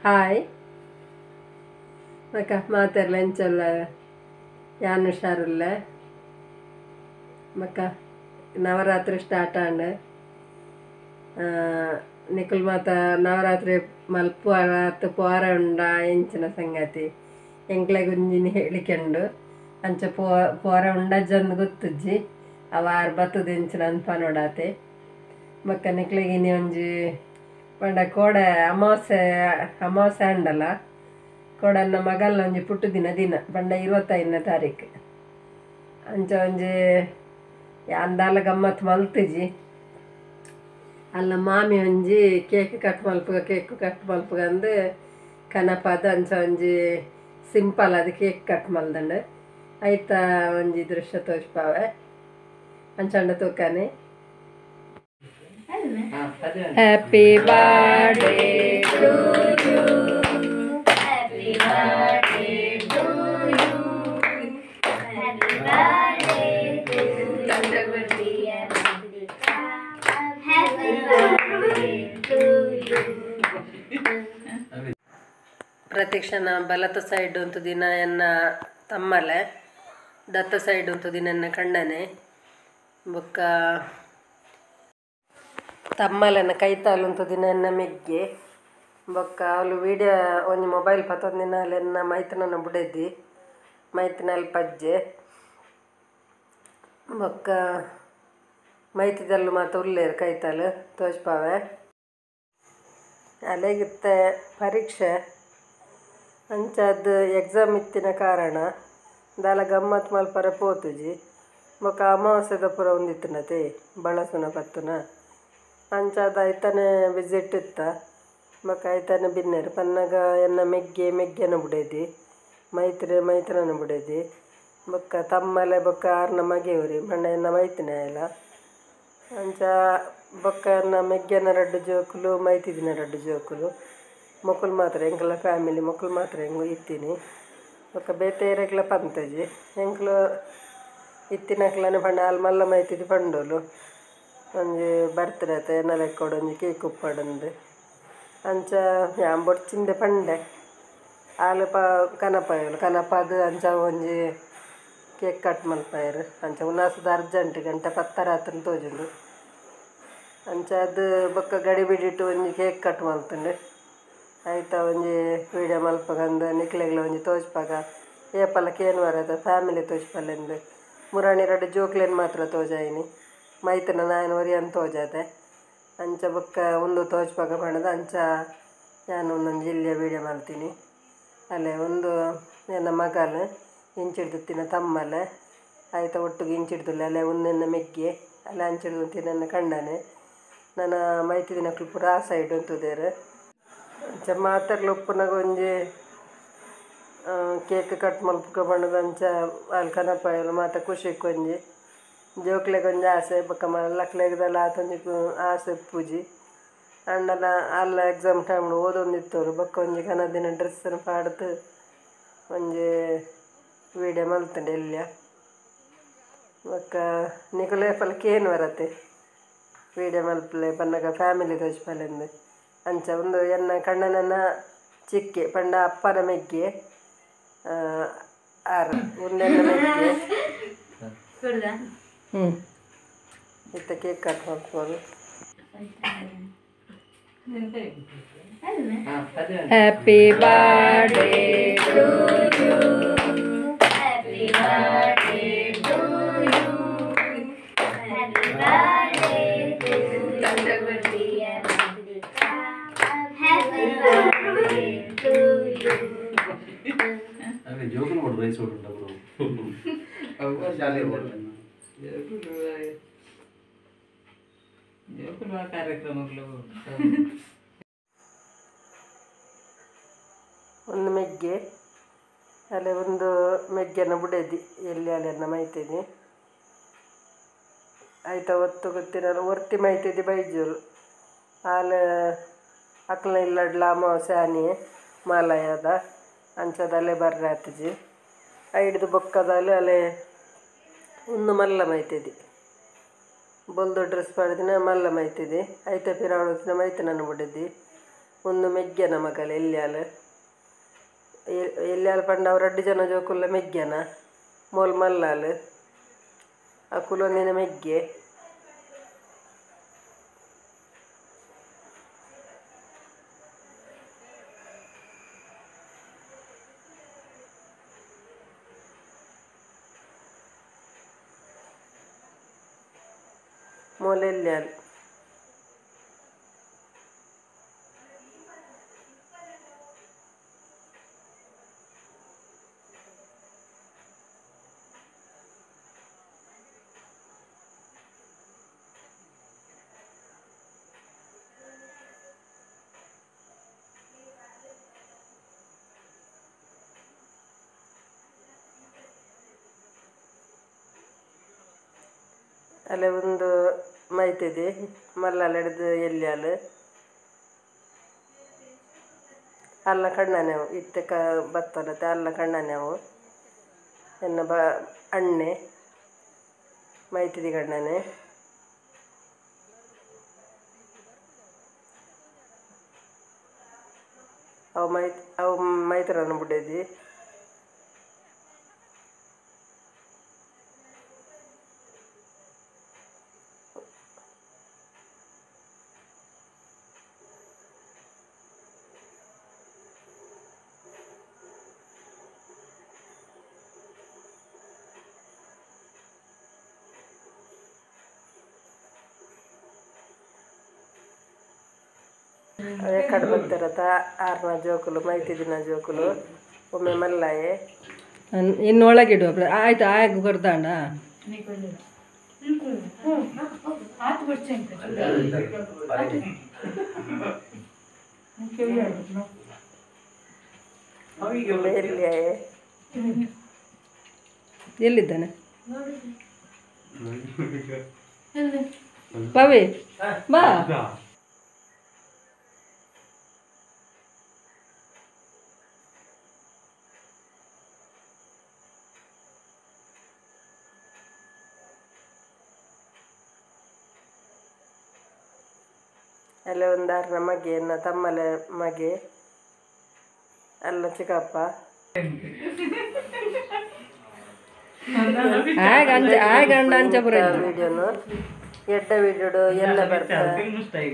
Hi ಮಕ್ಕ ಮಾತಾಡಲ ಎಂಚಲ್ಲ ಯಾನು ಹುಷಾರಿಲ್ಲ ಮಕ್ಕ ನವರಾತ್ರಿ ಸ್ಟಾರ್ಟ್ ಆಂಡ್ ನಿಕುಲ್ ಮಾತ ನವರಾತ್ರಿ ಮಲ್ಪುವ ಪೋರ ಉಂಡ ಎಂಚಿನ ಸಂಗತಿ ಎಂಕ್ಲೆ ಗುಂಜಿನಿ ಹೇಳಿಕೊಂಡು ಅಂಚ ಪೋರ ಉಂಡಜ್ಜಂದು ಗೊತ್ತುಜ್ಜಿ ಅವಾರು ಬತ್ತದ ಎಂಚಿನ ಅನ್ಪನೋಡಾತೆ ಮಕ್ಕ ನಿಕ್ಲೆಗಿನಿ ಒಂಜಿ ಪಂಡ ಕೋಡ ಅಮಾವಾಸ್ಯೆ ಉಂಡಲ್ಲ ಕೋಡನ್ನ ಮಗಲ್ನ ಒಂಜಿ ಪುಟ್ಟು ದಿನ ಪಂಡ 25ನೇ ತಾರೀಕು ಅಂಚ ಒಂಜಿ ಅಂದಾಲ ಗಮ್ಮತ್ತು ಮಲ್ತುಜಿ ಅಲ್ಲ ಮಾಮಿ ಒಂಜಿ ಕೇಕ್ ಕಟ್ ಮಲ್ಪುಗಂದು ಕನಪದ ಅಂಚ ಒಂಜಿ ಸಿಂಪಲ್ ಅದು ಕೇಕ್ ಕಟ್ ಮಲ್ದಂಡು ಐತ ಒಂಜಿ ದೃಶ್ಯ ತೋಜ್ಪಾವೆ ಅಂಚಂಡ ತೂಕನೆ Happy birthday to you. Happy birthday to you. Happy birthday to you. Happy birthday to you. ಪ್ರತಿಕ್ಷಣ ಬಲತ ಸೈಡ್ ಉಂಟು ದಿನ ಎನ್ನ ತಮ್ಮಲೆ ದತ್ತ ಸೈಡ್ ಉಂಟು ದಿನ ಎನ್ನ ಕಣ್ಣನೆ ಬೊಕ್ಕ ತಮ್ಮಲನ ಕೈತಾಲುಂತು ದಿನ ಎನ್ನ ಮೆಗ್ಗೆ ಬೊಕ್ಕ ಅವಳು ವೀಡಿಯೋ ಒಂಜಿ ಮೊಬೈಲ್ ಪತ್ತೊಂದಿನ ಎನ್ನ ಮೈತನನ ಬುಡೆದ್ದಿ ಮೈತನಲ್ಲಿ ಪಜ್ಜೆ ಬೊಕ್ಕ ಮೈತಿದಲ್ಲು ಮಾತ ಉಲ್ಲೇರು ಕೈತಾಲು ತೋಜ್ಪಾವೆ ಅಲೆಗಿತ್ತೆ ಪರೀಕ್ಷೆ ಅಂಚದ್ದು ಎಕ್ಸಾಮ್ ಇತ್ತಿನ ಕಾರಣ ದಾಲ ಗಮ್ಮತ್ ಮಲ್ಪರ ಪೋತುಜಿ ಬೊಕ್ಕ ಅಮಾವಾಸ್ಯದ ಪುರ ಒಂದಿತ್ತಿನತೆ ಬಳಸುನ ಪತ್ತುನ ಅಂಚಾದ ಐತನೇ ವಿಸಿಟ್ ಇತ್ತ ಬೊಕ್ಕ ಐತನೇ ಬಿನ್ನೆರು ಪನ್ನಗ ಎನ್ನ ಮೆಗ್ಗೆನ ಬುಡೇದಿ ಮೈತನನ ಬುಡೇದಿ ಬೊಕ್ಕ ತಮ್ಮಲೆ ಬೊಕ್ಕ ಆರ್ನ ಮಗೆವ್ರಿ ಪಂಡ ಎನ್ನ ಮೈತಿನ ಎಲ್ಲ ಅಂಚ ಬೊಕ್ಕ ಎನ್ನ ಮೆಗ್ಗೆನ 2 ಜೋಕುಲು ಮೈತಿದಿನ 2 ಜೋಕುಲು ಮೊಕ್ಕಲು ಮಾತ್ರ ಎಂಕಲ ಫ್ಯಾಮಿಲಿ ಮೊಕ್ಕಲು ಮಾತ್ರ ಹೆಂಗು ಇತ್ತೀನಿ ಬೊಕ್ಕ ಬೇತೆರೆಗ್ಲ ಪಂತಜಿ ಎಂಕ್ಲು ಇತ್ತಿನಕ್ಲನೆ ಪಂಡ ಅಲ್ಲಿ ಮಲ್ಲ ಮೈತಿದ್ದು ಪಂಡೋಲು ಒಂಜಿ ಬರ್ತ್ಡೇ ಆತ ಎನ್ನ ಲೆಕ್ಕೋಡು ಒಂಜಿ ಕೇಕ್ ಉಪ್ಪಡಂದು ಅಂಚ ಯಾನ್ ಬೊಡ್ಚಿಂದೆ ಪಂಡೆ ಆಲು ಕನಪದು ಅಂಚ ಒಂಜಿ ಕೇಕ್ ಕಟ್ ಮಲ್ಪಾಯರು ಅಂಚ ಉಲ್ಲಾಸದ ಅರ್ಜೆಂಟ್ ಗಂಟೆ 10 ರಾತ್ರಿ ತೋಜುಂಡು ಅಂಚ ಅದು ಬೊಕ್ಕ ಗಡಿ ಬಿಡಿಟ್ಟು ಒಂಜಿ ಕೇಕ್ ಕಟ್ ಮಲ್ತುಂಡು ಆಯ್ತಾ ಒಂಜಿ ವೀಡಿಯೋ ಮಲ್ಪಗಂದು ನಿಕ್ಲೆಗ್ಲ ಒಂಜಿ ತೋಜ್ಪಾಗ ಏಪಲ ಕೇನು ಬರದ ಫ್ಯಾಮಿಲಿ ತೋಜ್ಪಲ್ಲೆಂದು ಮುರಾಣಿ 2 ಜೋಕ್ಲೇನು ಮಾತ್ರ ತೋಜಾಯಿನಿ ಮೈತನ ನಾನು ಒರಿಯನ್ ತೋಜಾದೆ ಅಂಚ ಬೊಕ್ಕ ಒಂದು ತೋಜ್ಪಾಗ ಪಣದ ಅಂಚ ನಾನು ಒಂದೊಂದು ಜಿಲ್ಲೆಯ ವೀಡಿಯೋ ಮಾಡ್ತೀನಿ ಅಲ್ಲೇ ಒಂದು ನನ್ನ ಮಗಲು ಇಂಚಿಡ್ದುತ್ತಿನ ತಮ್ಮಲೆ ಆಯ್ತಾ ಒಟ್ಟಿಗೆ ಇಂಚಿಡ್ದುಲ್ಲ ಅಲ್ಲೇ ಒಂದೆನ್ನ ಮೆಗ್ಗೆ ಅಲ್ಲೇ ಅಂಚಿಡ್ದು ನನ್ನ ಕಂಡನೆ ನನ್ನ ಮೈತಿದಿನ ಪುರ ಆ ಸೈಡ್ ಅಂತುದೇರು ಅಂಚ ಮಾತಾಡ್ಲ ಉಪ್ಪುನಾಗ ಒಂಜಿ ಕೇಕ್ ಕಟ್ ಮಲ್ಪುಗ ಬಣ್ಣದ ಅಂಚ ಅಲ್ಲಿ ಕನಪಾಯಲು ಮಾತ ಖುಷಿಗೆ ಒಂಜಿ ಜೋಕ್ಲೆಗೆ ಒಂಜಿ ಆಸೆ ಬೊಕ್ಕ ಮಲ್ಲಕ್ಲೆಗ್ದಲ್ಲ ಆತೊಂಜಿ ಆಸೆ ಪೂಜಿ ಅಣ್ಣನ ಅಲ್ಲ ಎಕ್ಸಾಮ್ ಟೈಮ್ ಓದೊಂದಿತ್ತವರು ಬೊಕ್ಕ ಒಂಜಿ ಕನದಿನ ಡ್ರೆಸ್ಸನ್ನು ಪಾಡ್ದು ಒಂಜಿ ವೀಡಿಯೋ ಮಲ್ತಂಡೆ ಎಲ್ಯ ಬೊಕ್ಕ ನಿಕುಲೆ ಪಲಕ್ಕೆ ಏನು ಬರತ್ತೆ ವೀಡಿಯೋ ಮಲ್ಪಲೆ ಪನ್ನಗ ಫ್ಯಾಮಿಲಿ ತೋಜ್ಪಲೆಂದು ಅಂಚ ಒಂದು ಎನ್ನ ಕಣ್ಣನನ್ನ ಚಿಕ್ಕೆ ಪಂಡ ಅಪ್ಪನ ಮೆಗ್ಗೆ ಆರು ಒಂದೆನ್ನ ಮೆಗ್ಗೆ ಇತ್ತ ಕೇಕ್ ಕಟ್ ಮಾಡ್ಬೋದು happy birthday to you happy birthday to you happy birthday to you happy birthday to you ಅರೆ ಜೋಕುಲು ಮಾಡು ರೈಸ್ ಹೊರಟ ಬ್ರೋ ಅವ್ವ ಶಾಲೆ ಹೊರಟ ಜೋಕುಲು ಕಾರ್ಯಕ್ರಮಗಳು ಒಂದು ಮೆಗ್ಗೆ ಅಲ್ಲೇ ಒಂದು ಮೆಗ್ಗೆನ ಬುಡೇದಿ ಎಲ್ಲಿ ಅಲ್ಲೆನ್ನ ಮೈತಿದ್ದಿ ಆಯ್ತಾ ಒತ್ತು ಗೊತ್ತಿನ ಒರ್ತಿ ಮೈತಿದ್ದಿ ಬೈಜೂರು ಆಲೆ ಅಕ್ಲ ಇಲ್ಲಡ್ಲ ಅಮಾವಾಸ್ಯೆ ಆನಿ ಮಾಲಯದ ಅಂಚದಲ್ಲೇ ಬರ್ರೆ ಆತಜಿ ಐಡ್ದು ಬೊಕ್ಕದಲ್ಲಿ ಅಲ್ಲೇ ಒಂದು ಮಲ್ಲ ಮೈತಿದ್ದಿ ಬೊಲ್ದು ಡ್ರೆಸ್ ಪಾಡ್ದಿನ ಮಲ್ಲ ಮೈತಿದ್ದಿ ಐತೆ ಪಿರಾವಣ ಮೈತನನ್ನು ಬಿಡಿದ್ದಿ ಒಂದು ಮೆಗ್ಗೆನ ಮಗಲ ಎಲ್ಲಿಯಾಲ ಪಂಡ ಅವು 2 ಜನ ಜೋಕುಲ್ಲ ಮೆಗ್ಗೆನ ಮೋಲ್ ಮಲ್ಲಾಲು ಆ ಕುಲೊಂದಿನ ಮೆಗ್ಗೆ ಮೋಲ್ ಎಲ್ಲಿಯಾಲು ಅಲ್ಲೇ ಒಂದು ಮೈತಿದೆ ಮಲ್ಲಾಲ ಹಿಡ್ದು ಎಲ್ಲಿಯಾಲು ಅಲ್ಲ ಕಣ್ಣನೆವು ಇತ್ತೆ ಬತ್ತಲತ್ತೆ ಅಲ್ಲ ಕಣ್ಣನೆವು ಎನ್ನ ಅಣ್ಣೆ ಮೈತಿದಿ ಕಣ್ಣನೆ ಅವು ಮೈತ್ರನ ಬುಡ್ಡೇದಿ ಎಕ್ಕಡೆ ಬರ್ತಿರತ್ತ 6ನ ಜೋಕುಲು ಮೈತಿದಿನ ಜೋಕುಲು ಒಮ್ಮೆ ಮಲ್ಲಾಯೆ ಇನ್ನು ಒಳಗಿಡುವ ಆಯ್ತು ಆಗ ಬರ್ದಾಂಡ ಎಲ್ಲಿಯಾಯೆ ಎಲ್ಲಿದ್ದಾನೆ ಪವಿ ಬಾ ಅಲ್ಲೇ ಒಂದು 6ನ ಮಗೆ ಎನ್ನ ತಮ್ಮಲೆ ಮಗೆ ಅಲ್ಲ ಚಿಕ್ಕಪ್ಪ ವಿಡಿಯೋನು ಎಡ್ಡ ವಿಡಿಯೋಡು ಎಲ್ಲ ಬರ್ತಾರೆ ಬಾಯ್.